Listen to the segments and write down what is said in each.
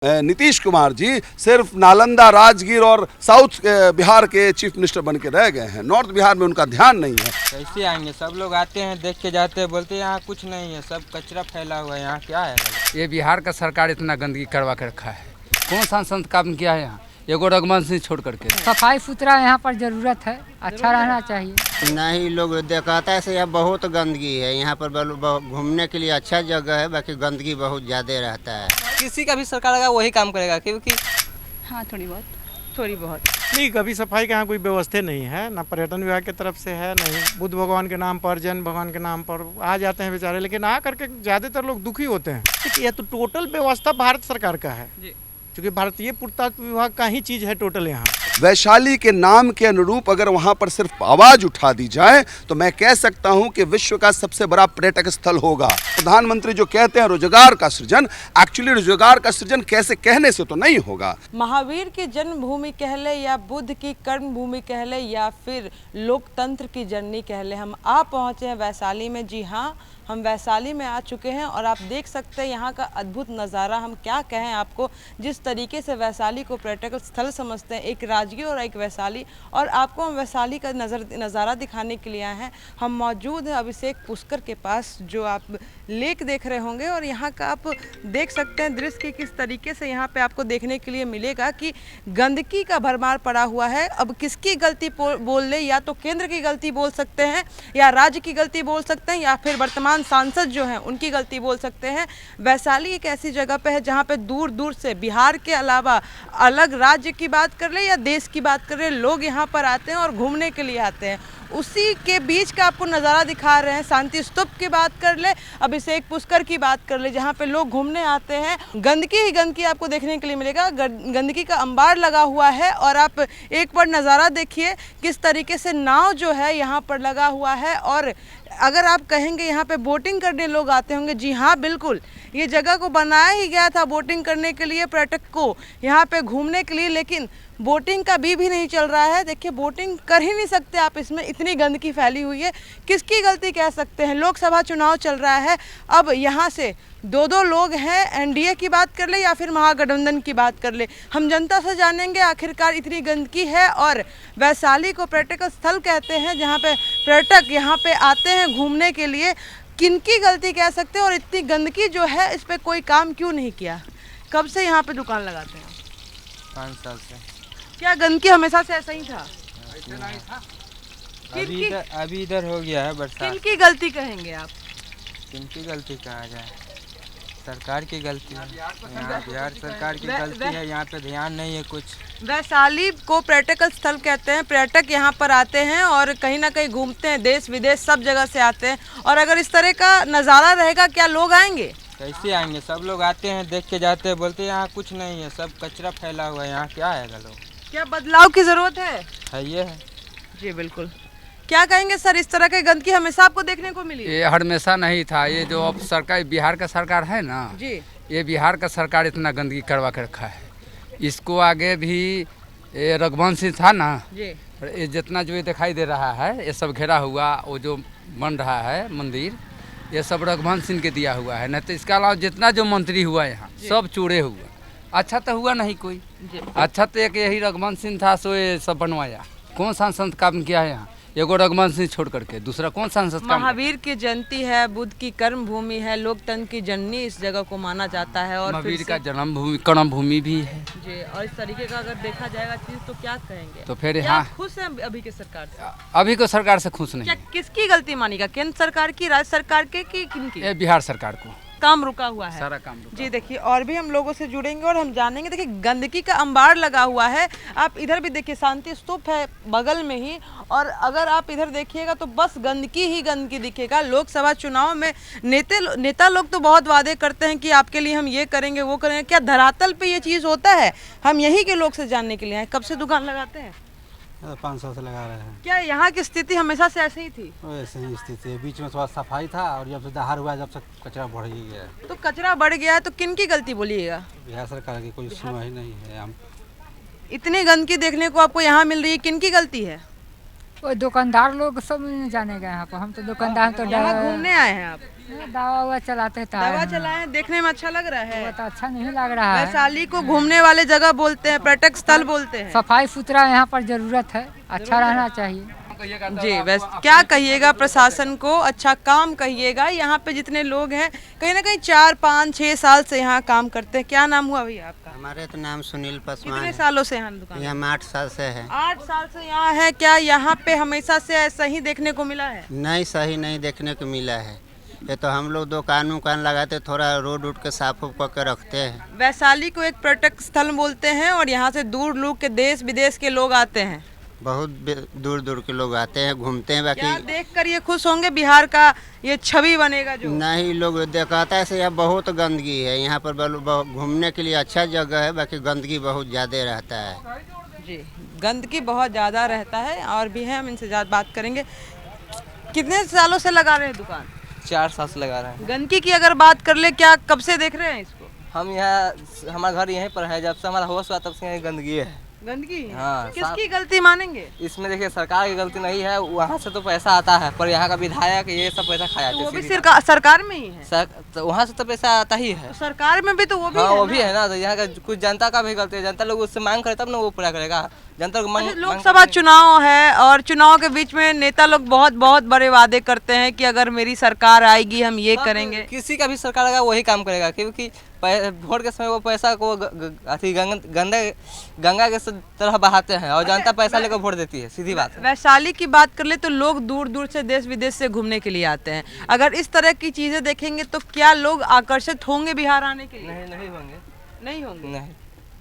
नीतीश कुमार जी सिर्फ नालंदा, राजगीर और साउथ बिहार के चीफ मिनिस्टर बन के रह गए हैं। नॉर्थ बिहार में उनका ध्यान नहीं है। कैसे आएंगे? सब लोग आते हैं, देख के जाते हैं, बोलते हैं यहाँ कुछ नहीं है, सब कचरा फैला हुआ है, यहाँ क्या है? ये बिहार का सरकार इतना गंदगी करवा के रखा है। कौन सांसद काम किया है यहाँ? एगो रघुवंश सिंह छोड़ करके। सफाई सुथरा यहाँ पर जरूरत है, अच्छा रहना चाहिए। नहीं, लोग दिखाता है यहाँ बहुत गंदगी है। यहाँ पर घूमने के लिए अच्छा जगह है, बाकी गंदगी बहुत ज़्यादा रहता है। किसी का भी सरकार आएगा वही काम करेगा, क्योंकि हाँ थोड़ी बहुत नहीं, कभी सफाई का यहाँ कोई व्यवस्था नहीं है, ना पर्यटन विभाग की तरफ से है, नहीं बुद्ध भगवान के नाम पर, जैन भगवान के नाम पर आ जाते हैं बेचारे, लेकिन आ करके ज़्यादातर लोग दुखी होते हैं। यह तो टोटल व्यवस्था भारत सरकार का है, क्योंकि भारतीय पुरातत्व विभाग का ही चीज़ है टोटल यहाँ। वैशाली के नाम के अनुरूप अगर वहां पर सिर्फ आवाज उठा दी जाए तो मैं कह सकता हूं कि विश्व का सबसे बड़ा पर्यटक स्थल होगा। प्रधानमंत्री जो कहते हैं रोजगार का सृजन, एक्चुअली रोजगार का सृजन कैसे कहने से तो नहीं होगा। महावीर की जन्मभूमि कह ले या बुद्ध की कर्म भूमि कह ले या फिर लोकतंत्र की जननी कह ले, हम आ पहुंचे हैं वैशाली में। जी हाँ, हम वैशाली में आ चुके हैं और आप देख सकते हैं यहाँ का अद्भुत नज़ारा। हम क्या कहें आपको, जिस तरीके से वैशाली को पर्यटक स्थल समझते हैं, एक राजगीर और एक वैशाली, और आपको हम वैशाली का नज़ारा दिखाने के लिए आए हैं। हम मौजूद हैं अभिषेक पुष्कर के पास, जो आप लेक देख रहे होंगे, और यहाँ का आप देख सकते हैं दृश्य कि किस तरीके से यहाँ पे आपको देखने के लिए मिलेगा कि गंदगी का भरमार पड़ा हुआ है। अब किसकी गलती बोल ले, या तो केंद्र की गलती बोल सकते हैं, या राज्य की गलती बोल सकते हैं, या फिर वर्तमान सांसद जो हैं उनकी गलती बोल सकते हैं। वैशाली एक ऐसी जगह पे है जहाँ पे दूर दूर से बिहार के अलावा अलग राज्य की बात कर ले या देश की बात कर ले, लोग यहाँ पर आते हैं और घूमने के लिए आते हैं। उसी के बीच का आपको नज़ारा दिखा रहे हैं। शांति स्तूप की बात कर ले, अभिषेक पुष्कर की बात कर ले, जहाँ पे लोग घूमने आते हैं। गंदगी ही गंदगी आपको देखने के लिए मिलेगा। गंदगी का अंबार लगा हुआ है, और आप एक बार नज़ारा देखिए किस तरीके से नाव जो है यहाँ पर लगा हुआ है। और अगर आप कहेंगे यहाँ पे बोटिंग करने लोग आते होंगे, जी हाँ बिल्कुल, ये जगह को बनाया ही गया था बोटिंग करने के लिए, पर्यटक को यहाँ पे घूमने के लिए, लेकिन बोटिंग का भी नहीं चल रहा है। देखिए, बोटिंग कर ही नहीं सकते आप, इसमें इतनी गंदगी फैली हुई है। किसकी गलती कह सकते हैं? लोकसभा चुनाव चल रहा है, अब यहाँ से दो लोग हैं, एनडीए की बात कर ले या फिर महागठबंधन की बात कर ले। हम जनता से जानेंगे आखिरकार इतनी गंदगी है, और वैशाली को पर्यटक स्थल कहते हैं जहाँ पे पर्यटक यहाँ पे आते हैं घूमने के लिए। किनकी गलती कह सकते हैं? और इतनी गंदगी जो है, इस पर कोई काम क्यों नहीं किया? कब से यहाँ पे दुकान लगाते हैं? 5 साल से। क्या गंदगी हमेशा से ऐसा ही था? अभी इधर हो गया है बरसात। किनकी गलती कहेंगे आप? किनकी गलती कहा जाए? सरकार की गलती है, यहाँ बिहार सरकार की गलती है, यहाँ पे ध्यान नहीं है कुछ। वैशाली को पर्यटक स्थल कहते हैं, पर्यटक यहाँ पर आते हैं और कहीं ना कहीं घूमते हैं, देश विदेश सब जगह से आते हैं। और अगर इस तरह का नज़ारा रहेगा, क्या लोग आएंगे? कैसे आएंगे? सब लोग आते हैं, देख के जाते हैं, बोलते हैं यहाँ कुछ नहीं है, सब कचरा फैला हुआ है, यहाँ क्या है? लोग क्या बदलाव की ज़रूरत है? ये है जी बिल्कुल। क्या कहेंगे सर, इस तरह की गंदगी हमेशा आपको देखने को मिली? ये हमेशा नहीं था। ये जो अब सरकार बिहार का सरकार है ना जी, ये बिहार का सरकार इतना गंदगी करवा के रखा है। इसको आगे भी ये रघुवंश सिंह था ना जी, ये जितना जो ये दिखाई दे रहा है, ये सब घेरा हुआ, वो जो बन रहा है मंदिर, ये सब रघुवंश सिंह के दिया हुआ है। नहीं तो इसके अलावा जितना जो मंत्री हुआ यहाँ सब चूड़े हुआ। अच्छा तो हुआ नहीं कोई, अच्छा तो एक यही रघुवंश सिंह था, सो ये सब बनवाया। कौन सांसद काम किया है यहाँ? एगो रघुवंश सिंह छोड़ करके दूसरा कौन सांसद? महावीर की जयंती है, बुद्ध की कर्म भूमि है, लोकतंत्र की जननी इस जगह को माना जाता है, और महावीर का जन्म भूमि कर्म भूमि भी है जी। और इस तरीके का अगर देखा जाएगा चीज, तो क्या कहेंगे? तो फिर क्या यहाँ आप खुश हैं अभी के सरकार से? अभी को सरकार से खुश नहीं क्या है। किसकी गलती मानेगा, केंद्र सरकार की, राज्य सरकार के, कि किनकी? ये बिहार सरकार को काम रुका हुआ है, सारा काम रुका। जी देखिए, और भी हम लोगों से जुड़ेंगे और हम जानेंगे। देखिए, गंदगी का अंबार लगा हुआ है। आप इधर भी देखिए, शांति स्तूप है बगल में ही, और अगर आप इधर देखिएगा तो बस गंदगी ही गंदगी दिखेगा। लोकसभा चुनाव में नेता लोग तो बहुत वादे करते हैं कि आपके लिए हम ये करेंगे वो करेंगे। क्या धरातल पे ये चीज़ होता है? हम यहीं के लोग से जानने के लिए आए। कब से दुकान लगाते हैं? 5 साल से लगा रहे हैं। क्या यहाँ की स्थिति हमेशा से ऐसे ही थी? ऐसे ही स्थिति है, बीच में थोड़ा सफाई था, और जब से दहार हुआ, जब से कचरा बढ़ ही गया। तो कचरा बढ़ गया है तो किनकी गलती बोलिएगा? बिहार सरकार की कोई सुनवाई नहीं है। हम इतनी गंदगी देखने को आपको यहाँ मिल रही है, किनकी गलती है? वो दुकानदार लोग सब जाने गए यहाँ पर। हम तो दुकानदार तो यहाँ घूमने आए हैं आप? दवा उवा चलाते तो दवा चलाए, देखने में अच्छा लग रहा है। तो अच्छा नहीं लग रहा है। वैशाली को घूमने वाले जगह बोलते हैं, पर्यटक स्थल बोलते हैं। सफाई सुथरा यहाँ पर जरूरत है, अच्छा रहना चाहिए। जी, बस क्या कहिएगा प्रशासन को, अच्छा काम कहिएगा। यहाँ पे जितने लोग हैं कहीं ना कहीं 4, 5, 6 साल से यहाँ काम करते हैं। क्या नाम हुआ भैया आपका? हमारे तो नाम सुनील पासवान कितने है। सालों से यहाँ दुकान? यहाँ हम 8 साल से है। 8 साल से यहाँ है। क्या यहाँ पे हमेशा से ऐसा ही देखने को मिला है? नहीं, सही नहीं देखने को मिला है। ये तो हम लोग दुकान उकान लगाते, थोड़ा रोड उड के साफ उफ करके रखते हैं। वैशाली को एक पर्यटक स्थल बोलते हैं और यहाँ से दूर दूर के देश विदेश के लोग आते हैं। बहुत दूर दूर के लोग आते हैं, घूमते हैं। क्या बाकी देखकर ये खुश होंगे बिहार का ये छवि बनेगा जो? नहीं, लोग दिखाता है यहाँ बहुत गंदगी है। यहाँ पर घूमने के लिए अच्छा जगह है, बाकी गंदगी बहुत ज़्यादा रहता है। जी, गंदगी बहुत ज़्यादा रहता है। और भी हैं, हम इनसे ज़्यादा बात करेंगे। कितने सालों से लगा रहे हैं दुकान? 4 साल से लगा रहे हैं। गंदगी की अगर बात कर ले, क्या कब से देख रहे हैं इसको? हम यहाँ, हमारा घर यहीं पर है, जब से हमारा होश हुआ तब से यहाँ गंदगी है। गंदगी है? हाँ, किसकी गलती मानेंगे? इसमें देखिए सरकार की गलती नहीं है, वहाँ से तो पैसा आता है, पर यहाँ का विधायक ये सब पैसा खा जाते तो वो भी हैं। सरकार में ही है। तो वहाँ से तो पैसा आता ही है। तो सरकार में भी तो वो भी हाँ, है वो ना? भी है ना। तो यहाँ का कुछ जनता का भी गलती है। जनता लोग उससे मांग करे तब ना वो पूरा करेगा। जनता को मांग लोकसभा चुनाव है और चुनाव के बीच में नेता लोग बहुत बहुत बड़े वादे करते हैं कि अगर मेरी सरकार आएगी हम ये करेंगे। किसी का भी सरकार आएगा वही काम करेगा, क्योंकि वोट के समय वो पैसा को अथी गंगा के तरह बहाते हैं और जनता पैसा लेकर वोट देती है, सीधी बात है। वैशाली की बात कर ले तो लोग दूर दूर से देश विदेश से घूमने के लिए आते हैं। अगर इस तरह की चीजें देखेंगे तो क्या लोग आकर्षित होंगे बिहार आने के लिए? नहीं होंगे। नहीं होंगे। नहीं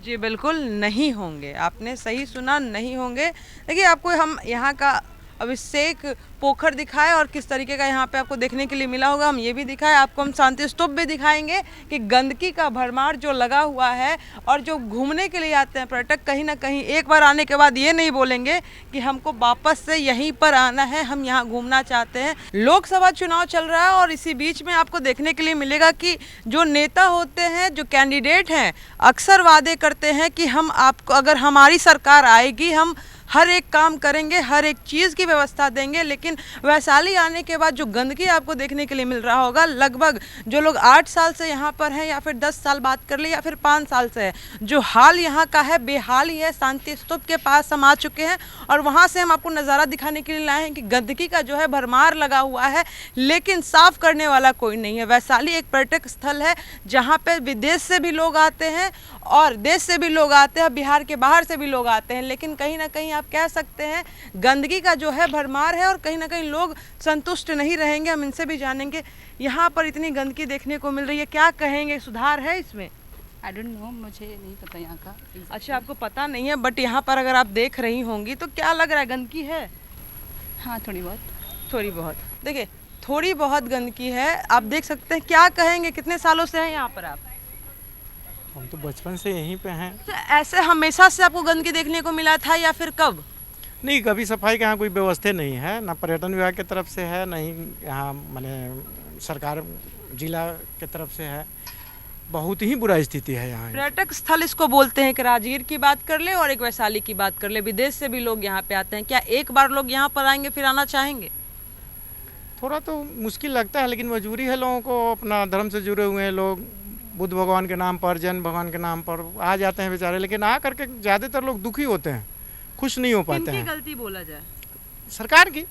जी बिल्कुल नहीं होंगे, आपने सही सुना, नहीं होंगे। देखिए, आपको हम यहाँ का अभिषेक पोखर दिखाए और किस तरीके का यहाँ पे आपको देखने के लिए मिला होगा, हम ये भी दिखाए। आपको हम शांति स्तूप भी दिखाएंगे कि गंदगी का भरमार जो लगा हुआ है और जो घूमने के लिए आते हैं पर्यटक, कहीं ना कहीं एक बार आने के बाद ये नहीं बोलेंगे कि हमको वापस से यहीं पर आना है, हम यहाँ घूमना चाहते हैं। लोकसभा चुनाव चल रहा है और इसी बीच में आपको देखने के लिए मिलेगा कि जो नेता होते हैं, जो कैंडिडेट हैं, अक्सर वादे करते हैं कि हम आपको, अगर हमारी सरकार आएगी, हम हर एक काम करेंगे, हर एक चीज़ की व्यवस्था देंगे। लेकिन वैशाली आने के बाद जो गंदगी आपको देखने के लिए मिल रहा होगा, लगभग जो लोग 8 साल से यहाँ पर हैं या फिर 10 साल बात कर ले या फिर 5 साल से है, जो हाल यहाँ का है बेहाल ही है। शांति स्तूप के पास हम आ चुके हैं और वहाँ से हम आपको नज़ारा दिखाने के लिए लाए हैं कि गंदगी का जो है भरमार लगा हुआ है, लेकिन साफ करने वाला कोई नहीं है। वैशाली एक पर्यटक स्थल है जहाँ पर विदेश से भी लोग आते हैं और देश से भी लोग आते हैं, बिहार के बाहर से भी लोग आते हैं। लेकिन कहीं ना कहीं आप कह सकते हैं गंदगी का जो है भरमार है और कहीं ना कहीं लोग संतुष्ट नहीं रहेंगे। हम इनसे भी जानेंगे, यहाँ पर इतनी गंदगी देखने को मिल रही है, क्या कहेंगे, सुधार है इसमें? आई डोंट नो, मुझे नहीं पता यहाँ का। अच्छा, आपको पता नहीं है, बट यहाँ पर अगर आप देख रही होंगी तो क्या लग रहा है, गंदगी है? हाँ, थोड़ी बहुत। देखिए, थोड़ी बहुत गंदगी है, आप देख सकते हैं। क्या कहेंगे, कितने सालों से हैं यहाँ पर आप? हम तो बचपन से यहीं पे हैं। तो ऐसे हमेशा से आपको गंदगी देखने को मिला था या फिर कब? नहीं, कभी सफाई का यहाँ कोई व्यवस्था नहीं है, ना पर्यटन विभाग की तरफ से है, नहीं यहाँ माने सरकार जिला की तरफ से है। बहुत ही बुरा स्थिति है यहाँ। पर्यटक स्थल इसको बोलते हैं कि राजगीर की बात कर ले और एक वैशाली की बात कर ले, विदेश से भी लोग यहाँ पे आते हैं। क्या एक बार लोग यहाँ पर आएंगे फिर आना चाहेंगे? थोड़ा तो मुश्किल लगता है, लेकिन मजबूरी है लोगों को। अपना धर्म से जुड़े हुए हैं लोग, बुद्ध भगवान के नाम पर, जैन भगवान के नाम पर आ जाते हैं बेचारे, लेकिन आ करके ज़्यादातर लोग दुखी होते हैं, खुश नहीं हो पाते हैं। किनकी गलती बोला जाए? सरकार की,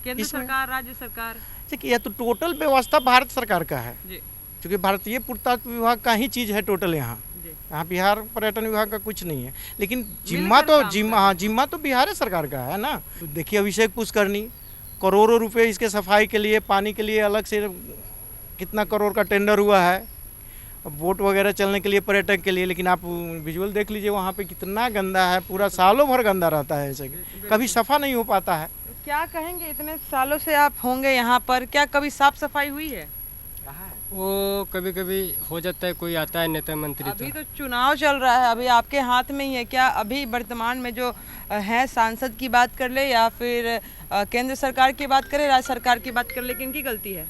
केंद्र सरकार, राज्य सरकार? देखिए, यह तो टोटल व्यवस्था भारत सरकार का है, जी। क्योंकि भारतीय पुरातत्व विभाग का ही चीज़ है टोटल यहाँ बिहार पर्यटन विभाग का कुछ नहीं है। लेकिन जिम्मा तो बिहार सरकार का है ना। देखिए, अभिषेक पुष्करनी, करोड़ों रुपए इसके सफाई के लिए, पानी के लिए अलग से कितना करोड़ का टेंडर हुआ है, बोट वगैरह चलने के लिए, पर्यटक के लिए। लेकिन आप विजुअल देख लीजिए, वहाँ पे कितना गंदा है, पूरा सालों भर गंदा रहता है, ऐसे कभी सफा नहीं हो पाता है। क्या कहेंगे, इतने सालों से आप होंगे यहाँ पर, क्या कभी साफ सफाई हुई है? वो कभी कभी हो जाता है, कोई आता है नेता मंत्री। अभी तो चुनाव चल रहा है, अभी आपके हाथ में ही है। क्या अभी वर्तमान में जो है सांसद की बात कर ले या फिर केंद्र सरकार की बात करें, राज्य सरकार की बात कर ले, किनकी गलती है?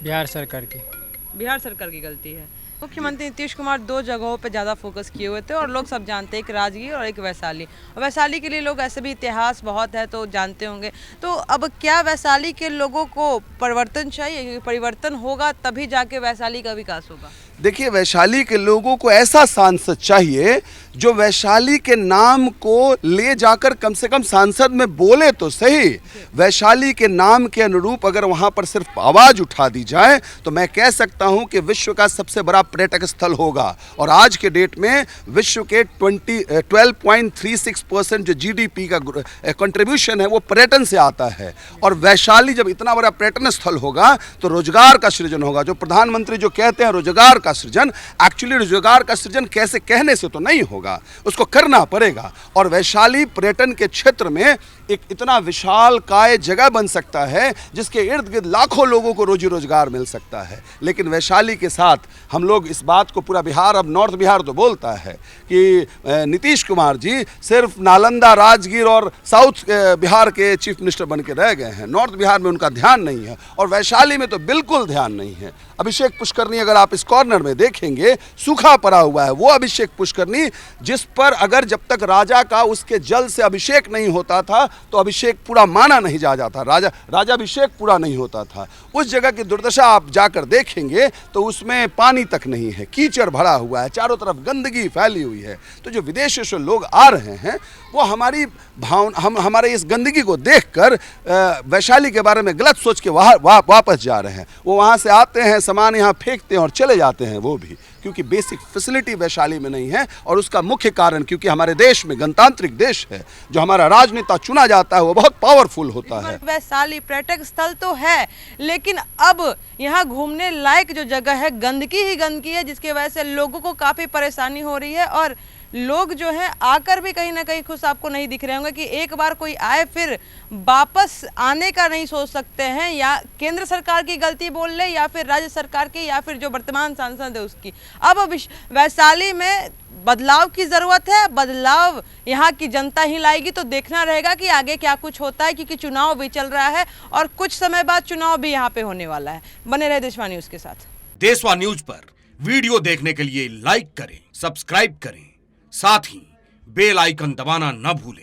बिहार सरकार की। बिहार सरकार की गलती है। मुख्यमंत्री नीतीश कुमार 2 जगहों पे ज़्यादा फोकस किए हुए थे और लोग सब जानते हैं, एक राजगीर और एक वैशाली। और वैशाली के लिए लोग ऐसे भी इतिहास बहुत है तो जानते होंगे। तो अब क्या वैशाली के लोगों को परिवर्तन चाहिए? परिवर्तन होगा तभी जाके वैशाली का विकास होगा। देखिए, वैशाली के लोगों को ऐसा सांसद चाहिए जो वैशाली के नाम को ले जाकर कम से कम सांसद में बोले तो सही। वैशाली के नाम के अनुरूप अगर वहां पर सिर्फ आवाज उठा दी जाए तो मैं कह सकता हूं कि विश्व का सबसे बड़ा पर्यटक स्थल होगा। और आज के डेट में विश्व के 12.36% जो जीडीपी का कंट्रीब्यूशन है वो पर्यटन से आता है। और वैशाली जब इतना बड़ा पर्यटन स्थल होगा तो रोजगार का सृजन होगा। जो प्रधानमंत्री जो कहते हैं रोजगार का सृजन, एक्चुअली रोजगार का सृजन कैसे कहने से तो नहीं होगा, उसको करना पड़ेगा। और वैशाली पर्यटन के क्षेत्र में एक इतना विशाल काय जगह बन सकता है जिसके इर्द गिर्द लाखों लोगों को रोजी रोजगार मिल सकता है। लेकिन वैशाली के साथ हम लोग इस बात को पूरा बिहार, अब नॉर्थ बिहार तो बोलता है कि नीतीश कुमार जी सिर्फ नालंदा, राजगीर और साउथ बिहार के चीफ मिनिस्टर बन के रह गए हैं। नॉर्थ बिहार में उनका ध्यान नहीं है और वैशाली में तो बिल्कुल ध्यान नहीं है। अभिषेक पुष्करनी अगर आप इस कॉर्नर में देखेंगे सूखा पड़ा हुआ है, वो अभिषेक पुष्करनी जिस पर अगर जब तक राजा का उसके जल से अभिषेक नहीं होता था तो अभिषेक पूरा माना नहीं जा जाता, राजाभिषेक पूरा नहीं होता था। उस जगह की दुर्दशा आप जाकर देखेंगे तो उसमें पानी तक नहीं है, कीचड़ भरा हुआ है, चारों तरफ गंदगी फैली हुई है। तो जो विदेश से लोग आ रहे हैं वो हमारी हमारे इस गंदगी को देखकर वैशाली के बारे में गलत सोच के वापस जा रहे हैं। वो वहाँ से आते हैं, सामान यहाँ फेंकते हैं और चले जाते हैं, वो भी क्योंकि बेसिक फैसिलिटी वैशाली में नहीं है। और उसका मुख्य कारण क्योंकि हमारे देश में गणतांत्रिक देश है, जो हमारा राजनेता चुना जाता है वो बहुत पावरफुल होता है। वैशाली पर्यटक स्थल तो है लेकिन अब यहाँ घूमने लायक जो जगह है गंदगी ही गंदगी है, जिसकी वजह से लोगों को काफ़ी परेशानी हो रही है। और लोग जो हैं आकर भी कहीं ना कहीं खुश आपको नहीं दिख रहे होंगे कि एक बार कोई आए फिर वापस आने का नहीं सोच सकते हैं। या केंद्र सरकार की गलती बोल ले या फिर राज्य सरकार की या फिर जो वर्तमान सांसद है उसकी। अब वैशाली में बदलाव की ज़रूरत है, बदलाव यहाँ की जनता ही लाएगी। तो देखना रहेगा कि आगे क्या कुछ होता है, क्योंकि चुनाव भी चल रहा है और कुछ समय बाद चुनाव भी यहाँ पे होने वाला है। बने रहे देशवा न्यूज़ के साथ। देशवा न्यूज़ पर वीडियो देखने के लिए लाइक करें, सब्सक्राइब करें, साथ ही बेल आइकन दबाना न भूलें।